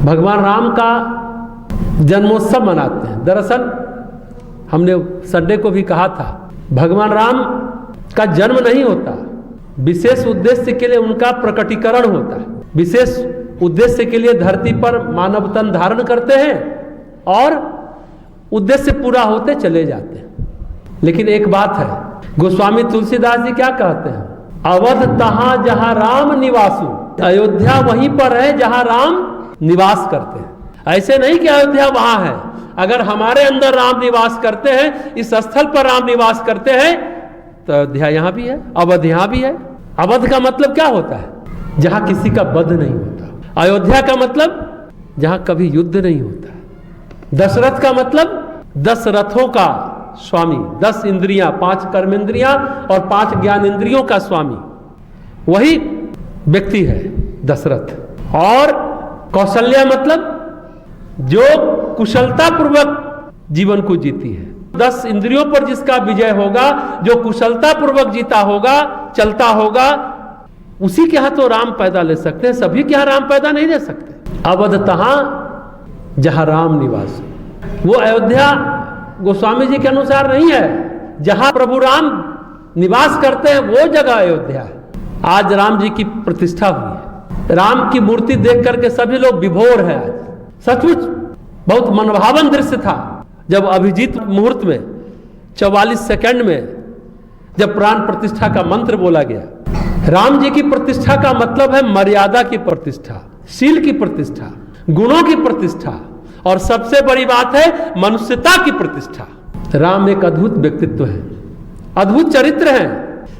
भगवान राम का जन्मोत्सव मनाते हैं। दरअसल हमने संडे को भी कहा था, भगवान राम का जन्म नहीं होता, विशेष उद्देश्य के लिए उनका प्रकटीकरण होता है। विशेष उद्देश्य के लिए धरती पर मानव तन धारण करते हैं और उद्देश्य पूरा होते चले जाते हैं। लेकिन एक बात है, गोस्वामी तुलसीदास जी क्या कहते हैं, अवध तहां जहां राम निवासु, अयोध्या वहीं पर है जहां राम निवास करते हैं। ऐसे नहीं कि अयोध्या वहां है, अगर हमारे अंदर राम निवास करते हैं, इस स्थल पर राम निवास करते हैं, तो अयोध्या यहां भी है, अवध यहां भी है। अवध का मतलब क्या होता है, जहां किसी का वध नहीं होता। अयोध्या का मतलब जहां कभी युद्ध नहीं होता। दशरथ का मतलब 10 रथों का स्वामी, 10 इंद्रियां, 5 कर्मेंद्रियां और 5 ज्ञान इंद्रियों का स्वामी, वही व्यक्ति है दशरथ। और कौशल्या मतलब जो कुशलता पूर्वक जीवन को जीती है। 10 इंद्रियों पर जिसका विजय होगा, जो कुशलता पूर्वक जीता होगा, चलता होगा, उसी के यहाँ तो राम पैदा ले सकते हैं, सभी के यहाँ राम पैदा नहीं ले सकते। अवध तहां जहां राम निवास, वो अयोध्या गोस्वामी जी के अनुसार नहीं है, जहां प्रभु राम निवास करते हैं वो जगह अयोध्या है। आज राम जी की प्रतिष्ठा हुई है, राम की मूर्ति देख करके सभी लोग विभोर हैं। आज सचमुच बहुत मनभावन दृश्य था जब अभिजीत मुहूर्त में 44 सेकंड में जब प्राण प्रतिष्ठा का मंत्र बोला गया। राम जी की प्रतिष्ठा का मतलब है मर्यादा की प्रतिष्ठा, शील की प्रतिष्ठा, गुणों की प्रतिष्ठा, और सबसे बड़ी बात है मनुष्यता की प्रतिष्ठा। राम एक अद्भुत व्यक्तित्व है, अद्भुत चरित्र है।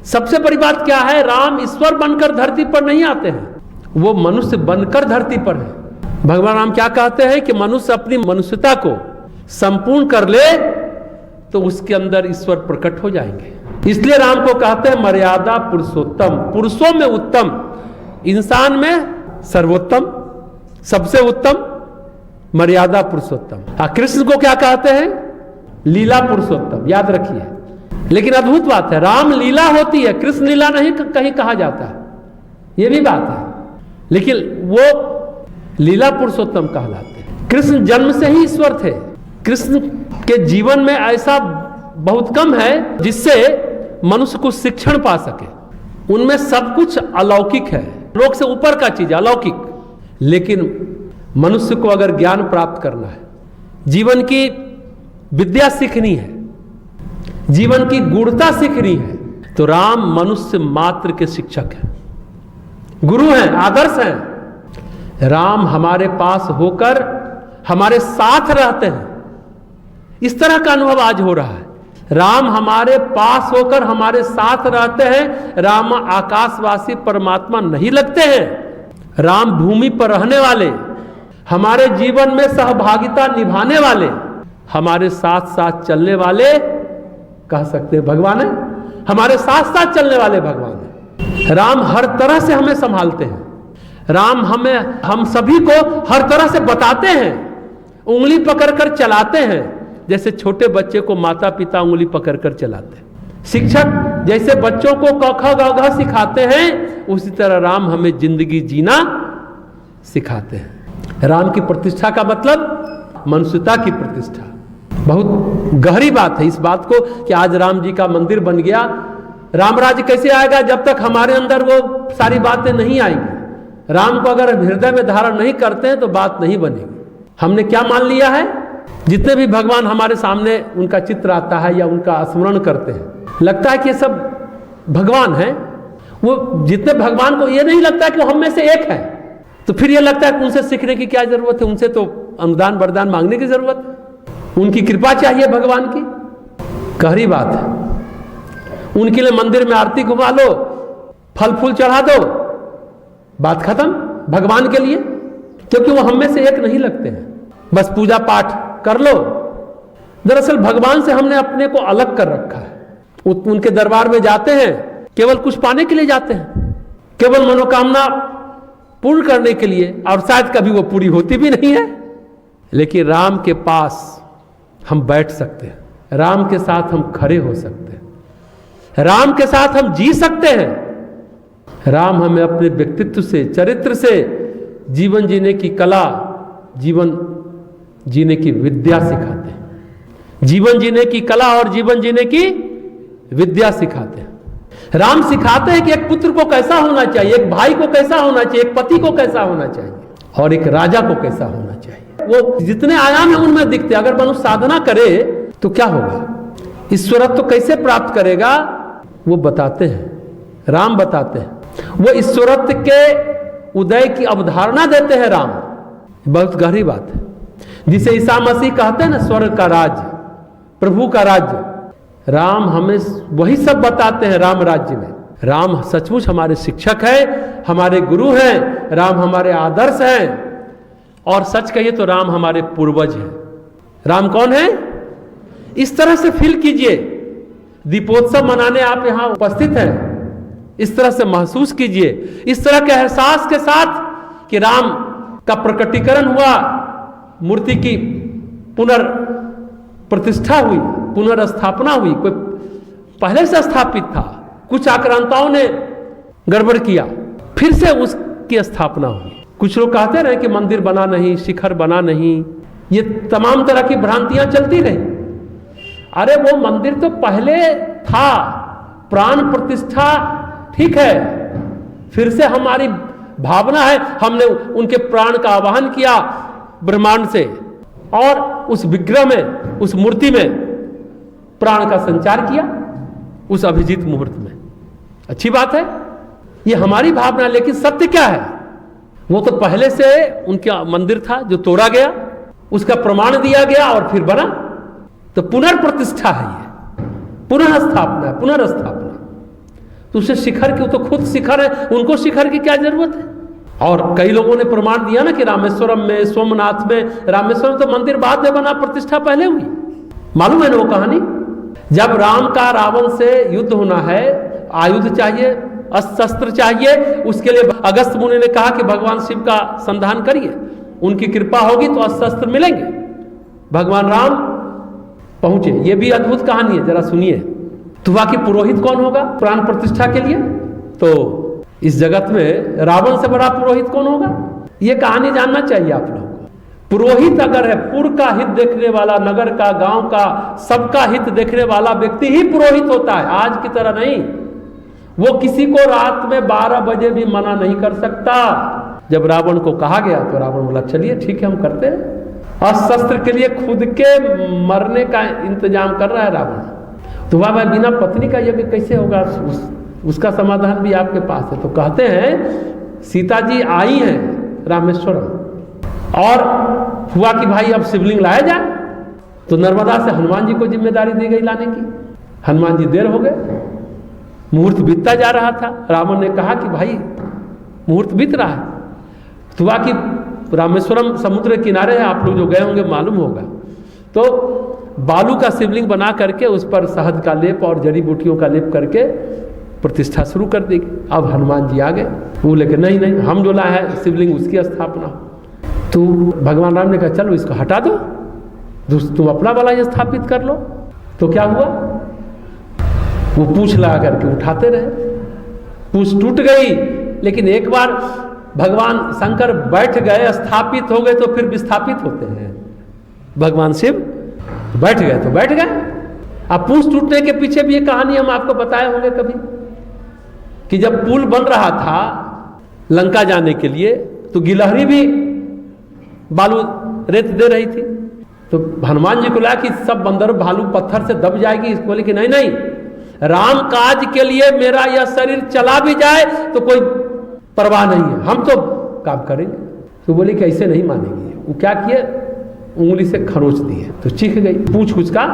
सबसे बड़ी बात क्या है, राम ईश्वर बनकर धरती पर नहीं आते हैं, वो मनुष्य बनकर धरती पर है। भगवान राम क्या कहते हैं कि मनुष्य अपनी मनुष्यता को संपूर्ण कर ले तो उसके अंदर ईश्वर प्रकट हो जाएंगे। इसलिए राम को कहते हैं मर्यादा पुरुषोत्तम, पुरुषों में उत्तम, इंसान में सर्वोत्तम, सबसे उत्तम, मर्यादा पुरुषोत्तम। कृष्ण को क्या कहते हैं, लीला पुरुषोत्तम, याद रखिए। लेकिन अद्भुत बात है, राम लीला होती है, कृष्ण लीला नहीं कहीं कहा जाता है, यह भी बात है। लेकिन वो लीला पुरुषोत्तम कहलाते हैं। कृष्ण जन्म से ही ईश्वर थे। कृष्ण के जीवन में ऐसा बहुत कम है जिससे मनुष्य को शिक्षण पा सके। उनमें सब कुछ अलौकिक है, लोक से ऊपर का चीज अलौकिक। लेकिन मनुष्य को अगर ज्ञान प्राप्त करना है, जीवन की विद्या सीखनी है, जीवन की गूढ़ता सीखनी है, तो राम मनुष्य मात्र के शिक्षक हैं, गुरु हैं, आदर्श हैं। राम हमारे पास होकर हमारे साथ रहते हैं, इस तरह का अनुभव आज हो रहा है। राम हमारे पास होकर हमारे साथ रहते हैं। राम आकाशवासी परमात्मा नहीं लगते हैं, राम भूमि पर रहने वाले, हमारे जीवन में सहभागिता निभाने वाले, हमारे साथ साथ चलने वाले कह सकते हैं भगवान है, हमारे साथ साथ चलने वाले भगवान है। राम हर तरह से हमें संभालते हैं, राम हम सभी को हर तरह से बताते हैं, उंगली पकड़कर चलाते हैं, जैसे छोटे बच्चे को माता पिता उंगली पकड़कर चलाते हैं। शिक्षक जैसे बच्चों को क ख ग घ सिखाते हैं, उसी तरह राम हमें जिंदगी जीना सिखाते हैं। राम की प्रतिष्ठा का मतलब मनुष्यता की प्रतिष्ठा। बहुत गहरी बात है इस बात को कि आज राम जी का मंदिर बन गया। राम राज्य कैसे आएगा जब तक हमारे अंदर वो सारी बातें नहीं आएंगी। राम को अगर हृदय में धारण नहीं करते हैं तो बात नहीं बनेगी। हमने क्या मान लिया है, जितने भी भगवान हमारे सामने उनका चित्र आता है या उनका स्मरण करते हैं, लगता है कि ये सब भगवान हैं। वो जितने भगवान को ये नहीं लगता है कि वो हम में से एक है, तो फिर ये लगता है कि उनसे सीखने की क्या जरूरत है, उनसे तो अनुदान वरदान मांगने की जरूरत है, उनकी कृपा चाहिए भगवान की। गहरी बात है। उनके लिए मंदिर में आरती घुमा लो, फल फूल चढ़ा दो, बात खत्म भगवान के लिए, क्योंकि वो हम में से एक नहीं लगते हैं। बस पूजा पाठ कर लो। दरअसल भगवान से हमने अपने को अलग कर रखा है। उनके दरबार में जाते हैं केवल कुछ पाने के लिए जाते हैं, केवल मनोकामना पूर्ण करने के लिए, और शायद कभी वो पूरी होती भी नहीं है। लेकिन राम के पास हम बैठ सकते हैं, राम के साथ हम खड़े हो सकते हैं, राम के साथ हम जी सकते हैं। राम हमें अपने व्यक्तित्व से, चरित्र से जीवन जीने की कला जीवन जीने की विद्या सिखाते हैं, जीवन जीने की कला और जीवन जीने की विद्या सिखाते हैं। राम सिखाते हैं कि एक पुत्र को कैसा होना चाहिए, एक भाई को कैसा होना चाहिए, एक पति को कैसा होना चाहिए और एक राजा को कैसा होना चाहिए। वो जितने आयाम है उनमें दिखते। अगर मनुष्य साधना करे तो क्या होगा, ईश्वरत्व तो कैसे प्राप्त करेगा, वो बताते हैं, राम बताते हैं। वो ईश्वरत्व के उदय की अवधारणा देते हैं राम। बहुत गहरी बात है, जिसे ईसा मसीह कहते हैं ना, स्वर्ग का राज्य, प्रभु का राज्य। राम हमें वही सब बताते हैं राम राज्य में। राम सचमुच हमारे शिक्षक हैं, हमारे गुरु हैं, राम हमारे आदर्श हैं। और सच कहिए तो राम हमारे पूर्वज हैं। राम कौन है, इस तरह से फील कीजिए। दीपोत्सव मनाने आप यहां उपस्थित हैं, इस तरह से महसूस कीजिए, इस तरह के एहसास के साथ कि राम का प्रकटीकरण हुआ, मूर्ति की पुनर्प्रतिष्ठा हुई, पुनर्स्थापना हुई। कोई पहले से स्थापित था, कुछ आक्रांताओं ने गड़बड़ किया, फिर से उसकी स्थापना हुई। कुछ लोग कहते रहे कि मंदिर बना नहीं, शिखर बना नहीं, ये तमाम तरह की भ्रांतियां चलती रही। अरे वो मंदिर तो पहले था, प्राण प्रतिष्ठा ठीक है, फिर से हमारी भावना है, हमने उनके प्राण का आवाहन किया ब्रह्मांड से और उस विग्रह में, उस मूर्ति में प्राण का संचार किया उस अभिजीत मुहूर्त में। अच्छी बात है, ये हमारी भावना। लेकिन सत्य क्या है, वो तो पहले से उनका मंदिर था जो तोड़ा गया, उसका प्रमाण दिया गया और फिर बना। तो पुनर्प्रतिष्ठा है, ये पुनर्स्थापना है, पुनर्स्थापना। तो उसे शिखर की, तो खुद शिखर है, उनको शिखर की क्या जरूरत है। और कई लोगों ने प्रमाण दिया ना कि रामेश्वरम में, सोमनाथ में, रामेश्वरम तो मंदिर बाद में बना, प्रतिष्ठा पहले हुई। मालूम है ना वो कहानी, जब राम का रावण से युद्ध होना है, आयुध चाहिए, अस्त्र शस्त्र चाहिए, उसके लिए अगस्त्य मुनि ने कहा कि भगवान शिव का संधान करिए, उनकी कृपा होगी तो अस्त्र शस्त्र मिलेंगे। भगवान राम पहुंचे। ये भी अद्भुत कहानी है, जरा सुनिए। तो बाकी पुरोहित कौन होगा प्राण प्रतिष्ठा के लिए? तो इस जगत में रावण से बड़ा पुरोहित कौन होगा? ये कहानी जानना चाहिए आप लोगों को। पुरोहित अगर है, पुर का हित देखने वाला, नगर का, गांव का, सबका हित देखने वाला व्यक्ति ही पुरोहित होता है। आज की तरह नहीं, वो किसी को रात में 12 बजे भी मना नहीं कर सकता। जब रावण को कहा गया तो रावण बोला चलिए ठीक है, हम करते हैं। अस्त्र के लिए खुद के मरने का इंतजाम कर रहा है रावण। तो वह बिना पत्नी का यज्ञ कैसे होगा? उसका समाधान भी आपके पास है। तो कहते हैं सीता जी आई हैं रामेश्वरम और हुआ कि भाई अब शिवलिंग लाया जाए। तो नर्मदा से हनुमान जी को जिम्मेदारी दी गई लाने की। हनुमान जी देर हो गए, मुहूर्त बीतता जा रहा था। रावण ने कहा कि भाई मुहूर्त बीत रहा है। तो हुआ कि रामेश्वरम समुद्र किनारे है, आप लोग जो गए होंगे मालूम होगा। तो बालू का शिवलिंग बना करके उस पर शहद का लेप और जड़ी बूटियों का लेप करके प्रतिष्ठा शुरू कर दी। अब हनुमान जी आ गए, वो लेके नहीं नहीं हम जो लाए हैं शिवलिंग उसकी स्थापना। तो भगवान राम ने कहा चलो इसको हटा दो, तुम अपना वाला स्थापित कर लो। तो क्या हुआ, वो पूंछ लगा करके उठाते रहे, पूंछ टूट गई। लेकिन एक बार भगवान शंकर बैठ गए, स्थापित हो गए, तो फिर विस्थापित होते हैं। भगवान शिव बैठ गए तो बैठ गए। अब पूंछ टूटने के पीछे भी ये कहानी हम आपको बताए होंगे कभी, कि जब पुल बन रहा था लंका जाने के लिए, तो गिलहरी भी बालू रेत दे रही थी। तो हनुमान जी को लगा कि सब बंदर भालू पत्थर से दब जाएगी। इसको बोले कि नहीं नहीं, राम काज के लिए मेरा यह शरीर चला भी जाए तो कोई परवाह नहीं है, हम तो काम करेंगे। तो बोले कि ऐसे नहीं मानेंगे। वो क्या किए, उंगली से खरोच दिए तो चीख गई, पूंछ उसका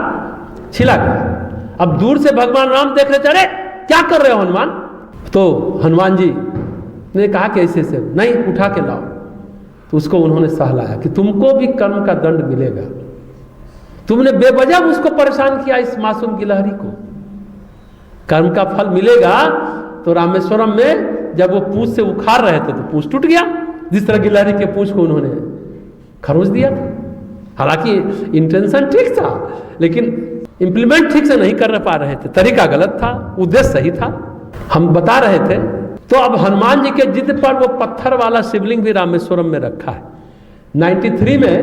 छिला गया। अब दूर से भगवान राम देख रहे थे, अरे क्या कर रहे हो हनुमान? तो हनुमान जी ने कहा कि ऐसे से नहीं, उठा के लाओ। तो उसको उन्होंने सहलाया कि तुमको भी कर्म का दंड मिलेगा, तुमने बेवजह उसको परेशान किया, इस मासूम गिलहरी को कर्म का फल मिलेगा। तो रामेश्वरम में जब वो पूंछ से उखाड़ रहे थे तो पूंछ टूट गया, जिस तरह गिलहरी के पूंछ को उन्होंने खरोच दिया था। हालांकि इंटेंशन ठीक था, लेकिन इंप्लीमेंट ठीक से नहीं कर पा रहे थे, तरीका गलत था, उद्देश्य सही था, हम बता रहे थे। तो अब हनुमान जी के जिद पर वो पत्थर वाला शिवलिंग भी रामेश्वरम में रखा है। 93 में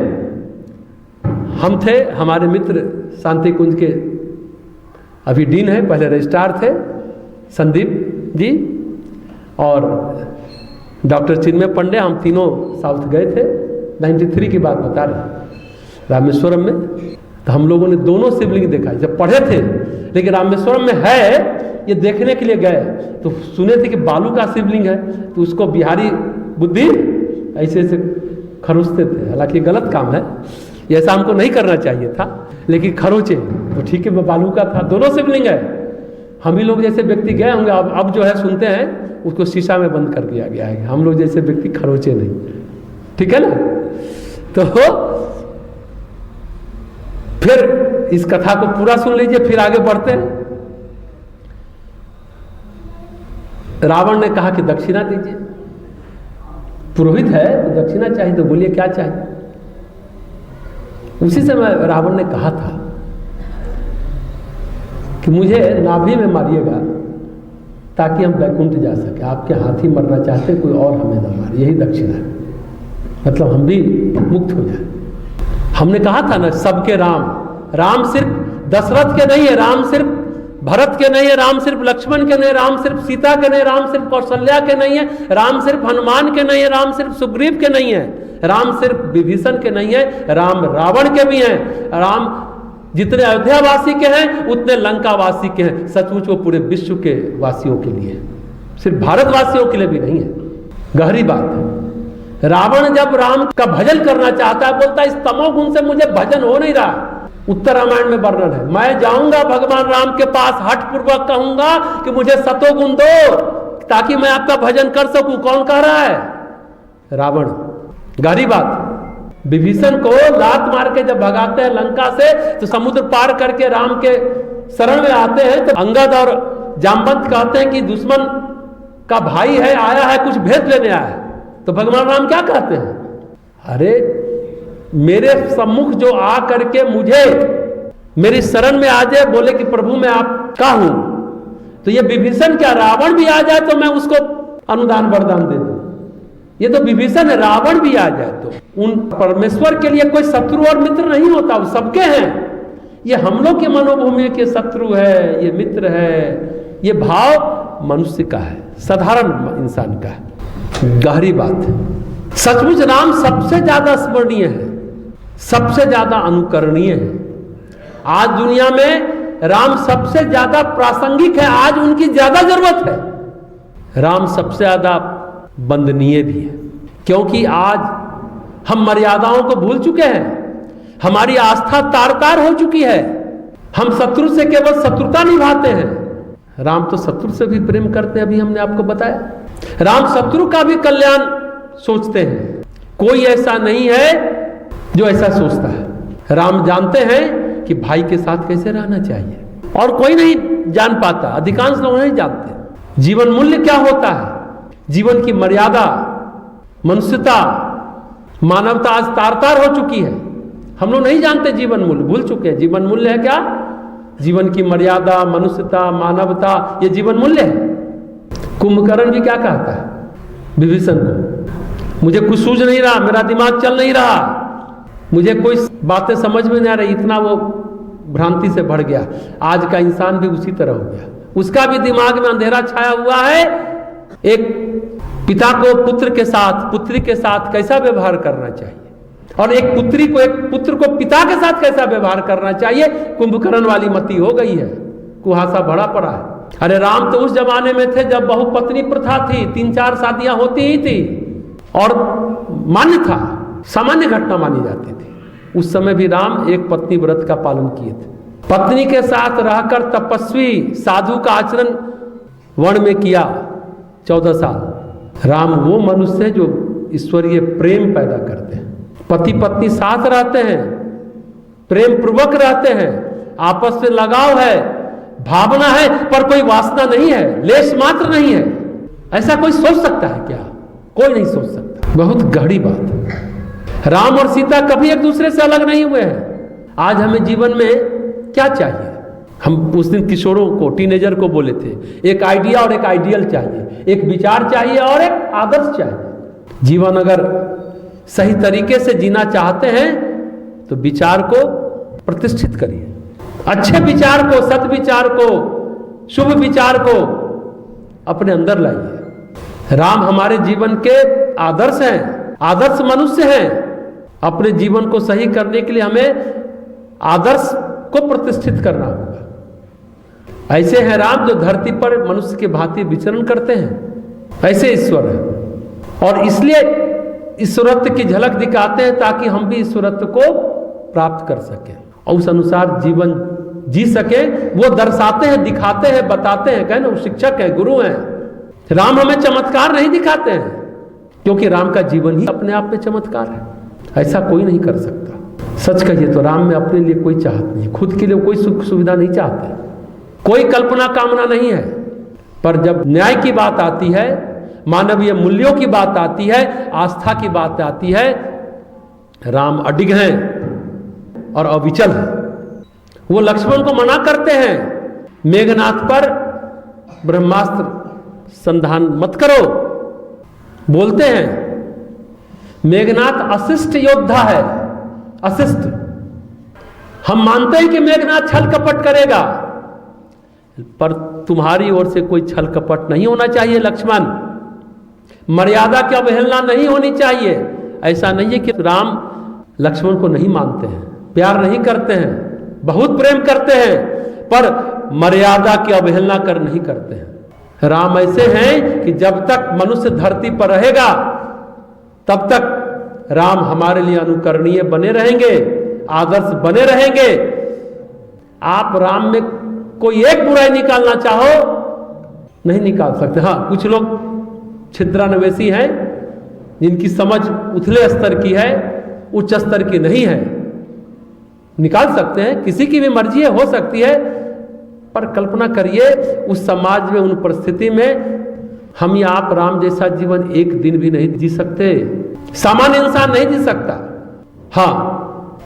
हम थे, हमारे मित्र शांति कुंज के अभी डीन है, पहले रजिस्ट्रार थे संदीप जी, और डॉक्टर चिन्मय पंडे, हम तीनों साउथ गए थे। 93 की बात बता रहे, रामेश्वरम में। तो हम लोगों ने दोनों शिवलिंग देखा, जब पढ़े थे, लेकिन रामेश्वरम में है ये देखने के लिए गए तो सुने थे कि बालू का शिवलिंग है, तो उसको बिहारी बुद्धि ऐसे ऐसे खरोचते थे। हालांकि गलत काम है, ऐसा हमको नहीं करना चाहिए था, लेकिन खरोचे तो ठीक है, बालू का था, दोनों शिवलिंग है। हम ही लोग जैसे व्यक्ति गए होंगे, अब जो है सुनते हैं उसको शीशा में बंद कर दिया गया है। हम लोग जैसे व्यक्ति खरोचे नहीं, ठीक है ना। तो फिर इस कथा को पूरा सुन लीजिए, फिर आगे बढ़ते हैं। रावण ने कहा कि दक्षिणा दीजिए, पुरोहित है तो दक्षिणा चाहिए, तो बोलिए क्या चाहिए। उसी समय रावण ने कहा था कि मुझे नाभि में मारिएगा ताकि हम बैकुंठ जा सके। आपके हाथी मरना चाहते, कोई और हमें न मारे, यही दक्षिणा है, मतलब हम भी मुक्त हो जाए। हमने कहा था ना, सबके राम सिर्फ दशरथ के नहीं है, राम सिर्फ भरत के नहीं है, राम सिर्फ लक्ष्मण के नहीं है, राम सिर्फ सीता के नहीं, राम सिर्फ कौशल्या के नहीं है, राम सिर्फ हनुमान के नहीं है, राम सिर्फ सुग्रीव के नहीं है, राम सिर्फ विभीषण के नहीं है, राम रावण के भी हैं। राम जितने अयोध्यावासी के हैं उतने लंकावासी के हैं। सचमुच वो पूरे विश्व के वासियों के लिए, सिर्फ भारतवासियों के लिए भी नहीं है। गहरी बात है। रावण जब राम का भजन करना चाहता है, बोलता है इस तमोगुण से मुझे भजन हो नहीं रहा। उत्तर रामायण में वर्णन है, मैं जाऊंगा भगवान राम के पास, हठ पूर्वक कहूंगा कि मुझे सतोगुण दो ताकि मैं आपका भजन कर सकूं। कौन कह रहा है? रावण। गहरी बात। विभीषण को लात मार के जब भगाते हैं लंका से, तो समुद्र पार करके राम के शरण में आते हैं, तो अंगद और जामवंत कहते हैं कि दुश्मन का भाई है, आया है, कुछ भेद लेने आया है। तो भगवान राम क्या कहते हैं? अरे मेरे सम्मुख जो आ करके मुझे मेरी शरण में आ जाए, बोले कि प्रभु मैं आपका हूं, तो ये विभीषण क्या, रावण भी आ जाए तो मैं उसको अनुदान वरदान दे दूं। ये तो विभीषण है, रावण भी आ जाए तो। उन परमेश्वर के लिए कोई शत्रु और मित्र नहीं होता, वो सबके हैं। ये हम लोग के मनोभूमि के शत्रु है, ये मित्र है, ये भाव मनुष्य का है, साधारण इंसान का है। गहरी बात है। सचमुच राम सबसे ज्यादा स्मरणीय है, सबसे ज्यादा अनुकरणीय है। आज दुनिया में राम सबसे ज्यादा प्रासंगिक है, आज उनकी ज्यादा जरूरत है। राम सबसे ज्यादा वंदनीय भी है, क्योंकि आज हम मर्यादाओं को भूल चुके हैं, हमारी आस्था तार तार हो चुकी है। हम शत्रु से केवल शत्रुता निभाते हैं। राम तो शत्रु से भी प्रेम करते हैं, अभी हमने आपको बताया। राम शत्रु का भी कल्याण सोचते हैं। कोई ऐसा नहीं है जो ऐसा सोचता है। राम जानते हैं कि भाई के साथ कैसे रहना चाहिए, और कोई नहीं जान पाता, अधिकांश लोग नहीं जानते। जीवन मूल्य क्या होता है, जीवन की मर्यादा, मनुष्यता, मानवता आज तार तार हो चुकी है। हम लोग नहीं जानते जीवन मूल्य, भूल चुके हैं। जीवन मूल्य है क्या? जीवन की मर्यादा, मनुष्यता, मानवता, ये जीवन मूल्य है। कुंभकर्ण भी क्या कहता है विभीषण को? मुझे कुछ सूझ नहीं रहा, मेरा दिमाग चल नहीं रहा, मुझे कोई बातें समझ में नहीं आ रही। इतना वो भ्रांति से भर गया। आज का इंसान भी उसी तरह हो गया, उसका भी दिमाग में अंधेरा छाया हुआ है। एक पिता को पुत्र के साथ, पुत्री के साथ कैसा व्यवहार करना चाहिए, और एक पुत्री को, एक पुत्र को पिता के साथ कैसा व्यवहार करना चाहिए, कुंभकर्ण वाली मति हो गई है। कुहासा भरा पड़ा है। अरे राम तो उस जमाने में थे जब बहुपत्नी प्रथा थी, 3-4 शादियां होती ही थी, और मान्य था, सामान्य घटना मानी जाती थी। उस समय भी राम एक पत्नी व्रत का पालन किए थे। पत्नी के साथ रहकर तपस्वी साधु का आचरण वन में किया 14 साल। राम वो मनुष्य है जो ईश्वरीय प्रेम पैदा करते हैं। पति पत्नी साथ रहते हैं, प्रेम पूर्वक रहते हैं, आपस में लगाव है, भावना है, पर कोई वासना नहीं है, लेश मात्र नहीं है। ऐसा कोई सोच सकता है क्या? कोई नहीं सोच सकता। बहुत गहरी बात है। राम और सीता कभी एक दूसरे से अलग नहीं हुए हैं। आज हमें जीवन में क्या चाहिए? हम उस दिन किशोरों को, टीनेजर को बोले थे, एक आइडिया और एक आइडियल चाहिए, एक विचार चाहिए और एक आदर्श चाहिए। जीवन अगर सही तरीके से जीना चाहते हैं तो विचार को प्रतिष्ठित करिए, अच्छे विचार को, सदविचार को, शुभ विचार को अपने अंदर लाइए। राम हमारे जीवन के आदर्श हैं, आदर्श मनुष्य हैं। अपने जीवन को सही करने के लिए हमें आदर्श को प्रतिष्ठित करना होगा। ऐसे हैं राम जो धरती पर मनुष्य के भांति विचरण करते हैं, ऐसे ईश्वर है और इसलिए ईश्वरत्व की झलक दिखाते हैं ताकि हम भी ईश्वरत्व को प्राप्त कर सकें और उस अनुसार जीवन जी सके। वो दर्शाते हैं, दिखाते हैं, बताते हैं, कहे ना, वो शिक्षक है, गुरु हैं। राम हमें चमत्कार नहीं दिखाते हैं क्योंकि राम का जीवन ही अपने आप में चमत्कार है, ऐसा कोई नहीं कर सकता। सच कहिए तो राम में अपने लिए कोई चाहत नहीं, खुद के लिए कोई सुख सुविधा नहीं चाहते, कोई कल्पना कामना नहीं है। पर जब न्याय की बात आती है, मानवीय मूल्यों की बात आती है, आस्था की बात आती है, राम अडिग हैं और अविचल हैं। वो लक्ष्मण को मना करते हैं, मेघनाथ पर ब्रह्मास्त्र संधान मत करो, बोलते हैं। मेघनाथ अशिष्ट योद्धा है, अशिष्ट। हम मानते हैं कि मेघनाथ छल कपट करेगा, पर तुम्हारी ओर से कोई छल कपट नहीं होना चाहिए लक्ष्मण, मर्यादा की अवहेलना नहीं होनी चाहिए। ऐसा नहीं है कि राम लक्ष्मण को नहीं मानते हैं, प्यार नहीं करते हैं, बहुत प्रेम करते हैं, पर मर्यादा की अवहेलना कर नहीं करते हैं। राम ऐसे हैं कि जब तक मनुष्य धरती पर रहेगा तब तक राम हमारे लिए अनुकरणीय बने रहेंगे, आदर्श बने रहेंगे। आप राम में कोई एक बुराई निकालना चाहो नहीं निकाल सकते। हाँ, कुछ लोग छिद्रान्वेषी हैं जिनकी समझ उथले स्तर की है, उच्च स्तर की नहीं है, निकाल सकते हैं, किसी की भी मर्जी है, हो सकती है। पर कल्पना करिए उस समाज में, उन परिस्थिति में हम या आप राम जैसा जीवन एक दिन भी नहीं जी सकते, सामान्य इंसान नहीं जी सकता। हाँ,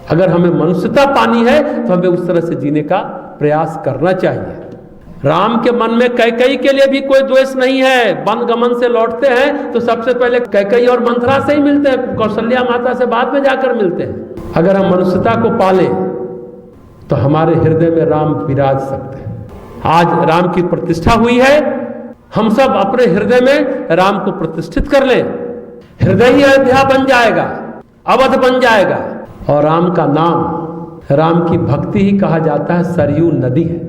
अगर हमें मनुष्यता पानी है तो हमें उस तरह से जीने का प्रयास करना चाहिए। राम के मन में कैकेयी के लिए भी कोई द्वेष नहीं है। वन गमन से लौटते हैं तो सबसे पहले कैकेयी और मंथरा से ही मिलते हैं, कौशल्या माता से बाद में जाकर मिलते हैं। अगर हम मनुष्यता को पालें तो हमारे हृदय में राम विराज सकते हैं। आज राम की प्रतिष्ठा हुई है, हम सब अपने हृदय में राम को प्रतिष्ठित कर लें। हृदय ही अयोध्या बन जाएगा, अवध बन जाएगा। और राम का नाम, राम की भक्ति ही कहा जाता है सरयू नदी है।